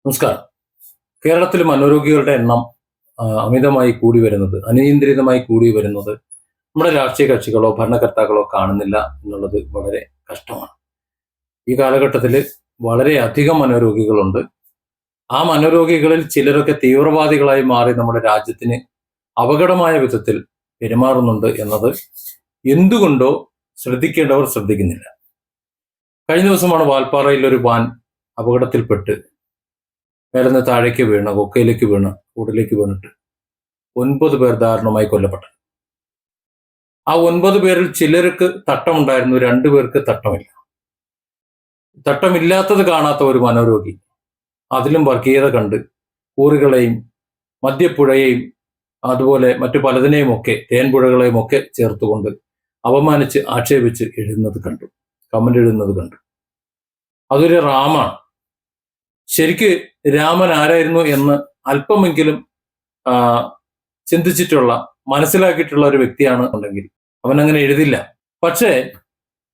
നമസ്കാരം. കേരളത്തിൽ മനോരോഗികളുടെ എണ്ണം അമിതമായി കൂടി വരുന്നത്, അനിയന്ത്രിതമായി കൂടി വരുന്നത് നമ്മുടെ രാഷ്ട്രീയ കക്ഷികളോ ഭരണകർത്താക്കളോ കാണുന്നില്ല എന്നുള്ളത് വളരെ കഷ്ടമാണ്. ഈ കാലഘട്ടത്തിൽ വളരെയധികം മനോരോഗികളുണ്ട്. ആ മനോരോഗികളിൽ ചിലരൊക്കെ തീവ്രവാദികളായി മാറി നമ്മുടെ രാജ്യത്തിന് അപകടമായ വിധത്തിൽ പെരുമാറുന്നുണ്ട് എന്നത് എന്തുകൊണ്ടോ ശ്രദ്ധിക്കേണ്ടവർ ശ്രദ്ധിക്കുന്നില്ല. കഴിഞ്ഞ ദിവസമാണ് വാൽപ്പാറയിൽ ഒരു വാൻ അപകടത്തിൽപ്പെട്ട് മേലെന്ന് താഴേക്ക് വീണ്, കൊക്കയിലേക്ക് വീണ്, റോഡിലേക്ക് വീണിട്ട് 9 പേർ ദാരുണമായി കൊല്ലപ്പെട്ടു. ആ 9 പേരിൽ ചിലർക്ക് തട്ടമുണ്ടായിരുന്നു, 2 പേർക്ക് തട്ടമില്ല. തട്ടമില്ലാത്തത് കാണാത്ത ഒരു മനോരോഗി അതിലും വർഗീയത കണ്ട് കൂറുകളെയും മദ്യപ്പുഴയെയും അതുപോലെ മറ്റു പലതിനെയും ഒക്കെ, തേൻപുഴകളെയും ഒക്കെ ചേർത്തുകൊണ്ട് അപമാനിച്ച് ആക്ഷേപിച്ച് എഴുതുന്നത് കണ്ടു, കമന്റ് എഴുതുന്നത് കണ്ടു. അതൊരു റാമാണ്. ശരിക്ക് രാമൻ ആരായിരുന്നു എന്ന് അല്പമെങ്കിലും ചിന്തിച്ചിട്ടുള്ള, മനസ്സിലാക്കിയിട്ടുള്ള ഒരു വ്യക്തിയാണ് ഉണ്ടെങ്കിൽ അവൻ അങ്ങനെ എഴുതില്ല. പക്ഷേ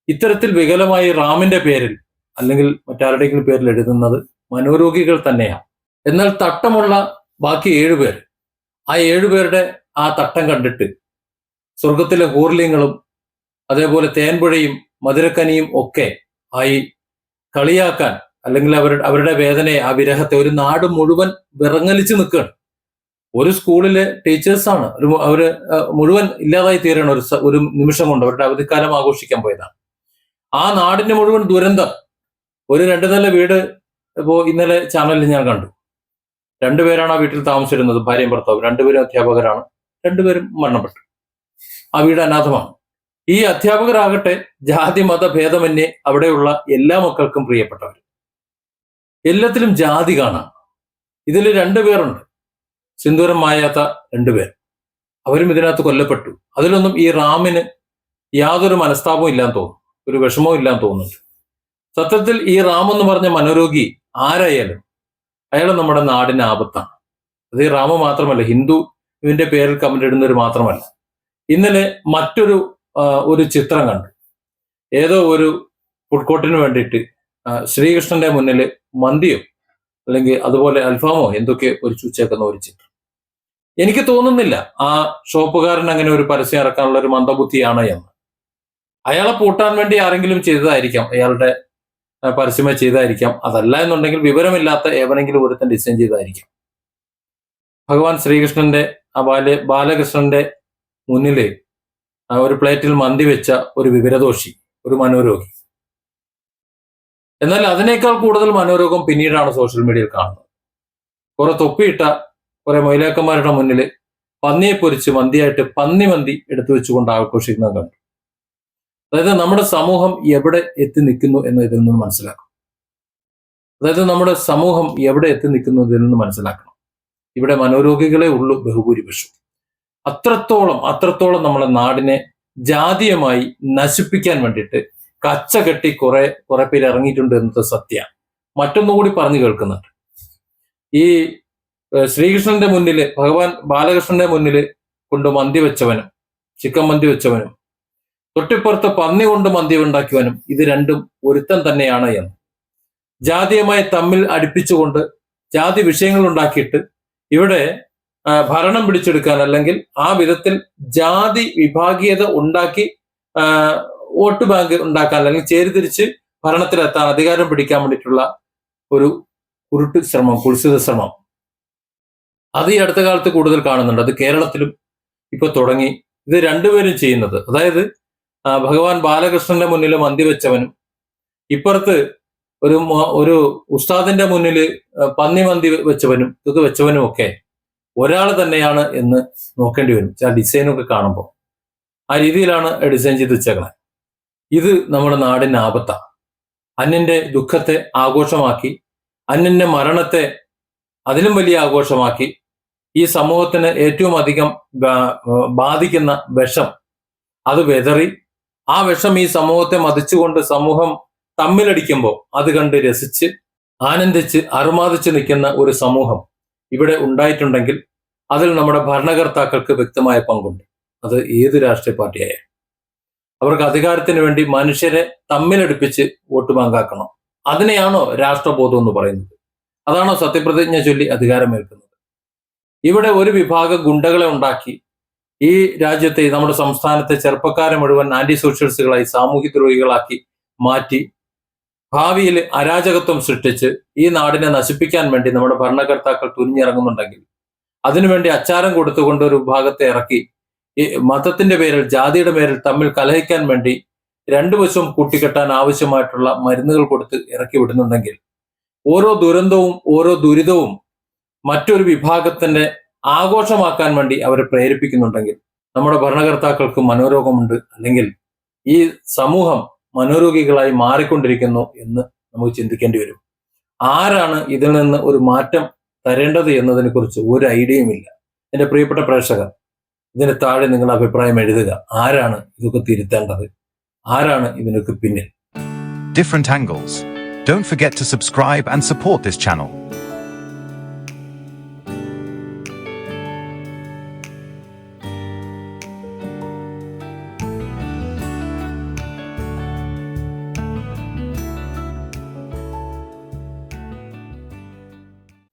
ഇത്തരത്തിൽ വികലമായി റാമിന്റെ പേരിൽ അല്ലെങ്കിൽ മറ്റാരുടെയെങ്കിലും പേരിൽ എഴുതുന്നത് മനോരോഗികൾ തന്നെയാണ്. എന്നാൽ തട്ടമുള്ള ബാക്കി 7 പേർ, ആ 7 പേരുടെ ആ തട്ടം കണ്ടിട്ട് സ്വർഗത്തിലെ ഹൂർലിങ്ങളും അതേപോലെ തേൻപുഴയും മധുരക്കനിയും ഒക്കെ ആയി കളിയാക്കാൻ, അല്ലെങ്കിൽ അവരുടെ വേദനയെ, ആ വിരഹത്തെ ഒരു നാട് മുഴുവൻ വിറങ്ങലിച്ച് നിൽക്കുകയാണ്. ഒരു സ്കൂളിലെ ടീച്ചേഴ്സാണ് അവര് മുഴുവൻ ഇല്ലാതായി തീരണം ഒരു നിമിഷം കൊണ്ട്. അവരുടെ അവധിക്കാലം ആഘോഷിക്കാൻ പോയതാണ്. ആ നാടിന്റെ മുഴുവൻ ദുരന്തം. ഒരു 2 നില വീട് ഇന്നലെ ചാനലിൽ ഞാൻ കണ്ടു. 2 പേരാണ് ആ വീട്ടിൽ താമസിച്ചിരുന്നത്, ഭാര്യയും ഭർത്താവും. 2 പേരും അധ്യാപകരാണ്. 2 പേരും മരണപ്പെട്ടു. ആ വീട് അനാഥമാണ്. ഈ അധ്യാപകരാകട്ടെ ജാതി മത ഭേദമന്യേ അവിടെയുള്ള എല്ലാ മക്കൾക്കും പ്രിയപ്പെട്ടവർ. എല്ലാത്തിലും ജാതി കാണാം. ഇതിൽ 2 പേരുണ്ട്, സിന്ദൂരം മായാത്ത 2 പേർ. അവരും ഇതിനകത്ത് കൊല്ലപ്പെട്ടു. അതിലൊന്നും ഈ റാമിന് യാതൊരു മനസ്താപവും ഇല്ലാന്ന് തോന്നുന്നു, ഒരു വിഷമവും ഇല്ലാന്ന് തോന്നുന്നുണ്ട്. സത്യത്തിൽ ഈ റാം എന്ന് പറഞ്ഞ മനോരോഗി ആരായാലും അയാൾ നമ്മുടെ നാടിന് ആപത്താണ്. അത് ഈ റാമ മാത്രമല്ല, ഹിന്ദു ഇതിന്റെ പേരിൽ കമന്റ് ഇടുന്നവർ മാത്രമല്ല. ഇന്നലെ ഒരു ചിത്രം കണ്ടു. ഏതോ ഒരു ഫുഡ് കോർട്ടിന് വേണ്ടിയിട്ട് ശ്രീകൃഷ്ണന്റെ മുന്നിൽ മന്തിയോ അല്ലെങ്കിൽ അതുപോലെ അൽഫാമോ എന്തൊക്കെ പൊരിച്ചു വെച്ചേക്കുന്ന ഒരു ചിത്രം. എനിക്ക് തോന്നുന്നില്ല ആ ഷോപ്പുകാരൻ അങ്ങനെ ഒരു പരസ്യം ഇറക്കാനുള്ള ഒരു മന്ദബുദ്ധിയാണ് എന്ന്. അയാളെ പൂട്ടാൻ വേണ്ടി ആരെങ്കിലും ചെയ്തതായിരിക്കാം, അയാളുടെ പരസ്യമേ ചെയ്തതായിരിക്കാം. അതല്ല എന്നുണ്ടെങ്കിൽ വിവരമില്ലാത്ത ഏവനെങ്കിലും ഒരുത്തൻ ഡിസൈൻ ചെയ്തതായിരിക്കാം. ഭഗവാൻ ശ്രീകൃഷ്ണന്റെ ബാലകൃഷ്ണന്റെ മുന്നിൽ ഒരു പ്ലേറ്റിൽ മന്തി വെച്ച ഒരു വിവരദോഷി, ഒരു മനോരോഗി. എന്നാൽ അതിനേക്കാൾ കൂടുതൽ മനോരോഗം പിന്നീടാണ് സോഷ്യൽ മീഡിയയിൽ കാണുന്നത്. കുറെ തൊപ്പിയിട്ട കുറെ മൊയിലാക്കന്മാരുടെ മുന്നിൽ പന്നിയെ പൊരിച്ച് മന്തിയായിട്ട് പന്നി മന്തി എടുത്തു വെച്ചുകൊണ്ട് ആഘോഷിക്കുന്നത് കണ്ടു. അതായത് നമ്മുടെ സമൂഹം എവിടെ എത്തി നിൽക്കുന്നു എന്ന് ഇതിൽ നിന്ന് മനസ്സിലാക്കണം. ഇവിടെ മനോരോഗികളെ ഉള്ളൂ ബഹുഭൂരിപക്ഷം. അത്രത്തോളം നമ്മുടെ നാടിനെ ജാതീയമായി നശിപ്പിക്കാൻ വേണ്ടിയിട്ട് കച്ചകെട്ടി കുറെ പേര് ഇറങ്ങിയിട്ടുണ്ട് എന്നത് സത്യമാണ്. മറ്റൊന്നുകൂടി പറഞ്ഞു കേൾക്കുന്നുണ്ട്. ഈ ശ്രീകൃഷ്ണന്റെ മുന്നിൽ, ഭഗവാൻ ബാലകൃഷ്ണന്റെ മുന്നിൽ കൊണ്ട് മന്തി വെച്ചവനും ചിക്കൻ മന്തി വെച്ചവനും തൊട്ടിപ്പുറത്ത് പന്നി കൊണ്ട് മന്തി ഉണ്ടാക്കിയവനും ഇത് രണ്ടും ഒരുത്തൻ തന്നെയാണ് എന്ന് ജാതീയമായി തമ്മിൽ അടുപ്പിച്ചുകൊണ്ട് ജാതി വിഷയങ്ങൾ ഉണ്ടാക്കിയിട്ട് ഇവിടെ ഭരണം പിടിച്ചെടുക്കാൻ, അല്ലെങ്കിൽ ആ വിധത്തിൽ ജാതി വിഭാഗീയത ഉണ്ടാക്കി വോട്ട് ബാങ്ക് ഉണ്ടാക്കാൻ, അല്ലെങ്കിൽ ചേരിതിരിച്ച് ഭരണത്തിലെത്താൻ, അധികാരം പിടിക്കാൻ വേണ്ടിയിട്ടുള്ള ഒരു കുൽസിത ശ്രമം അത് ഈ അടുത്ത കാലത്ത് കൂടുതൽ കാണുന്നുണ്ട്. അത് കേരളത്തിലും ഇപ്പൊ തുടങ്ങി. ഇത് 2 പേരും ചെയ്യുന്നത്, അതായത് ഭഗവാൻ ബാലകൃഷ്ണന്റെ മുന്നിൽ മന്തി വെച്ചവനും ഇപ്പുറത്ത് ഒരു ഉസ്താദിന്റെ മുന്നിൽ പന്നി മന്തി വെച്ചവനും ഇത് വെച്ചവനും ഒക്കെ ഒരാൾ തന്നെയാണ് എന്ന് നോക്കേണ്ടി വരും. ചില ഡിസൈനൊക്കെ കാണുമ്പോൾ ആ രീതിയിലാണ് ഡിസൈൻ ചെയ്ത് വെച്ചേക്കണേ. ഇത് നമ്മുടെ നാടിന് ആപത്താണ്. അന്യന്റെ ദുഃഖത്തെ ആഘോഷമാക്കി, അന്യന്റെ മരണത്തെ അതിലും വലിയ ആഘോഷമാക്കി, ഈ സമൂഹത്തിന് ഏറ്റവും അധികം ബാധിക്കുന്ന വിഷം അത് വെതറി, ആ വിഷം ഈ സമൂഹത്തെ മതിച്ചുകൊണ്ട് സമൂഹം തമ്മിലടിക്കുമ്പോൾ അത് കണ്ട് രസിച്ച് ആനന്ദിച്ച് അറുമാദിച്ച് നിൽക്കുന്ന ഒരു സമൂഹം ഇവിടെ ഉണ്ടായിട്ടുണ്ടെങ്കിൽ അതിൽ നമ്മുടെ ഭരണകർത്താക്കൾക്ക് വ്യക്തമായ പങ്കുണ്ട്. അത് ഏത് രാഷ്ട്രീയ പാർട്ടിയായാലും. അവർക്ക് അധികാരത്തിന് വേണ്ടി മനുഷ്യരെ തമ്മിലടുപ്പിച്ച് വോട്ട് ബാങ്കാക്കണം. അതിനെയാണോ രാഷ്ട്രബോധം എന്ന് പറയുന്നത്? അതാണോ സത്യപ്രതിജ്ഞ ചൊല്ലി അധികാരമേൽക്കുന്നത്? ഇവിടെ ഒരു വിഭാഗം ഗുണ്ടകളെ ഉണ്ടാക്കി ഈ രാജ്യത്തെ, നമ്മുടെ സംസ്ഥാനത്തെ ചെറുപ്പക്കാരെ മുഴുവൻ ആന്റി സോഷ്യലിസ്റ്റുകളായി, സാമൂഹ്യ ദ്രോഹികളാക്കി മാറ്റി ഭാവിയിൽ അരാജകത്വം സൃഷ്ടിച്ച് ഈ നാടിനെ നശിപ്പിക്കാൻ വേണ്ടി നമ്മുടെ ഭരണകർത്താക്കൾ തുനിഞ്ഞിറങ്ങുന്നുണ്ടെങ്കിൽ അതിനുവേണ്ടി അച്ചാരം കൊടുത്തുകൊണ്ട് ഒരു വിഭാഗത്തെ ഇറക്കി ഈ മതത്തിന്റെ പേരിൽ, ജാതിയുടെ പേരിൽ തമ്മിൽ കലഹിക്കാൻ വേണ്ടി രണ്ടു വശവും കൂട്ടിക്കെട്ടാൻ ആവശ്യമായിട്ടുള്ള മരുന്നുകൾ കൊടുത്ത് ഇറക്കി വിടുന്നുണ്ടെങ്കിൽ, ഓരോ ദുരന്തവും ഓരോ ദുരിതവും മറ്റൊരു വിഭാഗത്തിന്റെ ആഘോഷമാക്കാൻ വേണ്ടി അവരെ പ്രേരിപ്പിക്കുന്നുണ്ടെങ്കിൽ നമ്മുടെ ഭരണകർത്താക്കൾക്ക് മനോരോഗമുണ്ട്, അല്ലെങ്കിൽ ഈ സമൂഹം മനോരോഗികളായി മാറിക്കൊണ്ടിരിക്കുന്നു എന്ന് നമുക്ക് ചിന്തിക്കേണ്ടി വരും. ആരാണ് ഇതിൽ നിന്ന് ഒരു മാറ്റം തരേണ്ടത് എന്നതിനെ കുറിച്ച് ഒരു ഐഡിയയും ഇല്ല. എന്റെ പ്രിയപ്പെട്ട പ്രേക്ഷകർ, ഇതിന് താഴെ നിങ്ങളുടെ അഭിപ്രായം എഴുതുക. ആരാണ് ഇതൊക്കെ തിരുത്തേണ്ടത്? ആരാണ് ഇതിനൊക്കെ പിന്നിൽ? Different angles. Don't forget to subscribe and support this channel.